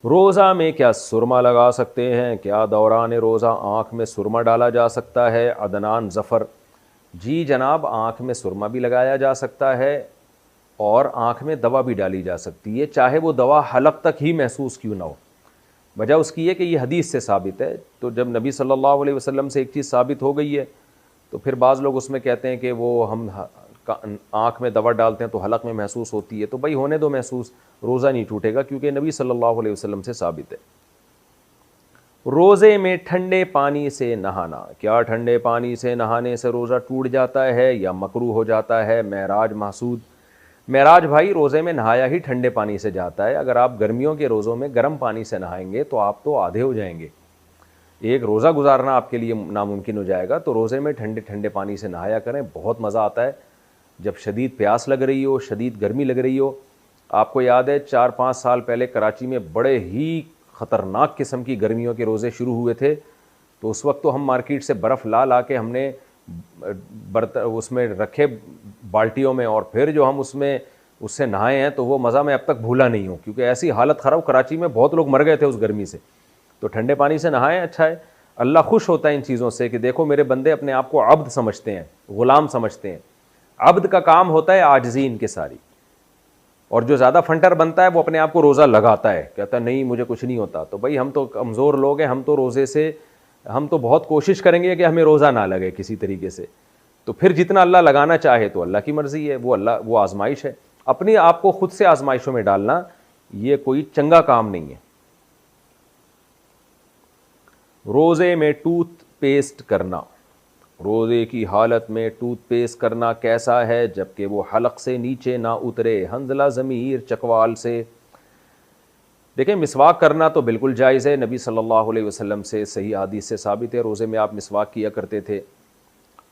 روزہ میں کیا سرما لگا سکتے ہیں؟ کیا دوران روزہ آنکھ میں سرما ڈالا جا سکتا ہے؟ عدنان ظفر: جی جناب، آنکھ میں سرما بھی لگایا جا سکتا ہے اور آنکھ میں دوا بھی ڈالی جا سکتی ہے، چاہے وہ دوا حلق تک ہی محسوس کیوں نہ ہو۔ وجہ اس کی ہے کہ یہ حدیث سے ثابت ہے، تو جب نبی صلی اللہ علیہ وسلم سے ایک چیز ثابت ہو گئی ہے تو پھر بعض لوگ اس میں کہتے ہیں کہ وہ ہم آنکھ میں دوا ڈالتے ہیں تو حلق میں محسوس ہوتی ہے، تو بھائی ہونے دو محسوس، روزہ نہیں ٹوٹے گا کیونکہ نبی صلی اللہ علیہ وسلم سے ثابت ہے۔ روزے میں ٹھنڈے پانی سے نہانا، کیا ٹھنڈے پانی سے نہانے سے روزہ ٹوٹ جاتا ہے یا مکروہ ہو جاتا ہے؟ معراج محسود: معراج بھائی، روزے میں نہایا ہی ٹھنڈے پانی سے جاتا ہے، اگر آپ گرمیوں کے روزوں میں گرم پانی سے نہائیں گے تو آپ تو آدھے ہو جائیں گے، ایک روزہ گزارنا آپ کے لیے ناممکن ہو جائے گا۔ تو روزے میں ٹھنڈے ٹھنڈے پانی سے نہایا کریں، بہت مزہ آتا ہے جب شدید پیاس لگ رہی ہو، شدید گرمی لگ رہی ہو۔ آپ کو یاد ہے 4-5 سال پہلے کراچی میں بڑے ہی خطرناک قسم کی گرمیوں کے روزے شروع ہوئے تھے، تو اس وقت تو ہم مارکیٹ سے برف لا کے ہم نے اس میں رکھے بالٹیوں میں، اور پھر جو ہم اس سے نہائے ہیں تو وہ مزہ میں اب تک بھولا نہیں ہوں، کیونکہ ایسی حالت خراب، کراچی میں بہت لوگ مر گئے تھے اس گرمی سے۔ تو ٹھنڈے پانی سے نہائیں، اچھا ہے، اللہ خوش ہوتا ہے ان چیزوں سے کہ دیکھو میرے بندے اپنے آپ کو عبد سمجھتے ہیں، غلام سمجھتے ہیں۔ عبد کا کام ہوتا ہے عاجزی ان کے ساری، اور جو زیادہ فنٹر بنتا ہے وہ اپنے آپ کو روزہ لگاتا ہے، کہتا ہے نہیں مجھے کچھ نہیں ہوتا۔ تو بھائی ہم تو کمزور لوگ ہیں، ہم تو روزے سے ہم تو بہت کوشش کریں گے کہ ہمیں روزہ نہ لگے کسی طریقے سے، تو پھر جتنا اللہ لگانا چاہے تو اللہ کی مرضی ہے، وہ آزمائش ہے، اپنے آپ کو خود سے آزمائشوں میں ڈالنا یہ کوئی چنگا کام نہیں ہے۔ روزے میں ٹوتھ پیسٹ کرنا، روزے کی حالت میں ٹوتھ پیسٹ کرنا کیسا ہے جبکہ وہ حلق سے نیچے نہ اترے؟ حنظلہ ضمیر چکوال سے: دیکھیں مسواک کرنا تو بالکل جائز ہے، نبی صلی اللہ علیہ وسلم سے صحیح حدیث سے ثابت ہے، روزے میں آپ مسواک کیا کرتے تھے۔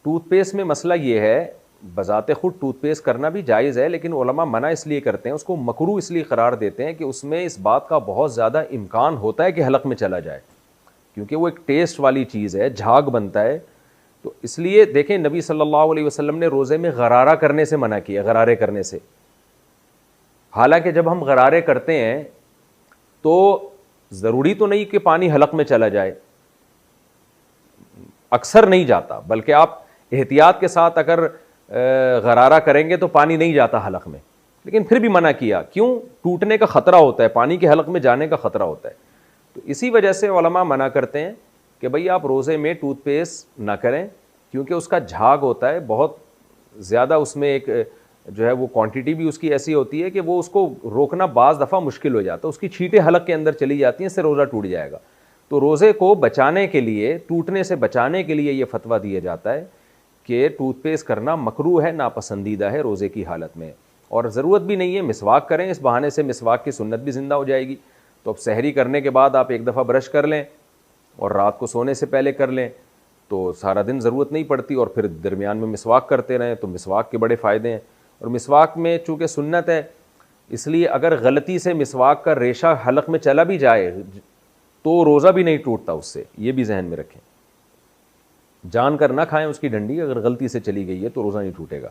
ٹوتھ پیسٹ میں مسئلہ یہ ہے، بذات خود ٹوتھ پیسٹ کرنا بھی جائز ہے، لیکن علماء منع اس لیے کرتے ہیں، اس کو مکروہ اس لیے قرار دیتے ہیں کہ اس میں اس بات کا بہت زیادہ امکان ہوتا ہے کہ حلق میں چلا جائے، کیونکہ وہ ایک ٹیسٹ والی چیز ہے، جھاگ بنتا ہے۔ تو اس لیے دیکھیں نبی صلی اللہ علیہ وسلم نے روزے میں غرارہ کرنے سے منع کیا، غرارے کرنے سے۔ حالانکہ جب ہم غرارے کرتے ہیں تو ضروری تو نہیں کہ پانی حلق میں چلا جائے، اکثر نہیں جاتا، بلکہ آپ احتیاط کے ساتھ اگر غرارہ کریں گے تو پانی نہیں جاتا حلق میں، لیکن پھر بھی منع کیا، کیوں؟ ٹوٹنے کا خطرہ ہوتا ہے، پانی کے حلق میں جانے کا خطرہ ہوتا ہے۔ تو اسی وجہ سے علماء منع کرتے ہیں کہ بھئی آپ روزے میں ٹوتھ پیسٹ نہ کریں، کیونکہ اس کا جھاگ ہوتا ہے بہت زیادہ، اس میں ایک جو ہے وہ کوانٹٹی بھی اس کی ایسی ہوتی ہے کہ وہ اس کو روکنا بعض دفعہ مشکل ہو جاتا ہے، اس کی چھینٹیں حلق کے اندر چلی جاتی ہیں، اس سے روزہ ٹوٹ جائے گا۔ تو روزے کو بچانے کے لیے، ٹوٹنے سے بچانے کے لیے یہ فتویٰ دیا جاتا ہے کہ ٹوتھ پیسٹ کرنا مکروہ ہے، ناپسندیدہ ہے روزے کی حالت میں، اور ضرورت بھی نہیں ہے، مسواک کریں، اس بہانے سے مسواک کی سنت بھی زندہ ہو جائے گی۔ تو اب سحری کرنے کے بعد آپ ایک دفعہ برش کر لیں اور رات کو سونے سے پہلے کر لیں تو سارا دن ضرورت نہیں پڑتی، اور پھر درمیان میں مسواک کرتے رہیں تو مسواک کے بڑے فائدے ہیں۔ اور مسواک میں چونکہ سنت ہے، اس لیے اگر غلطی سے مسواک کا ریشہ حلق میں چلا بھی جائے تو روزہ بھی نہیں ٹوٹتا اس سے، یہ بھی ذہن میں رکھیں، جان کر نہ کھائیں اس کی ڈنڈی، اگر غلطی سے چلی گئی ہے تو روزہ نہیں ٹوٹے گا۔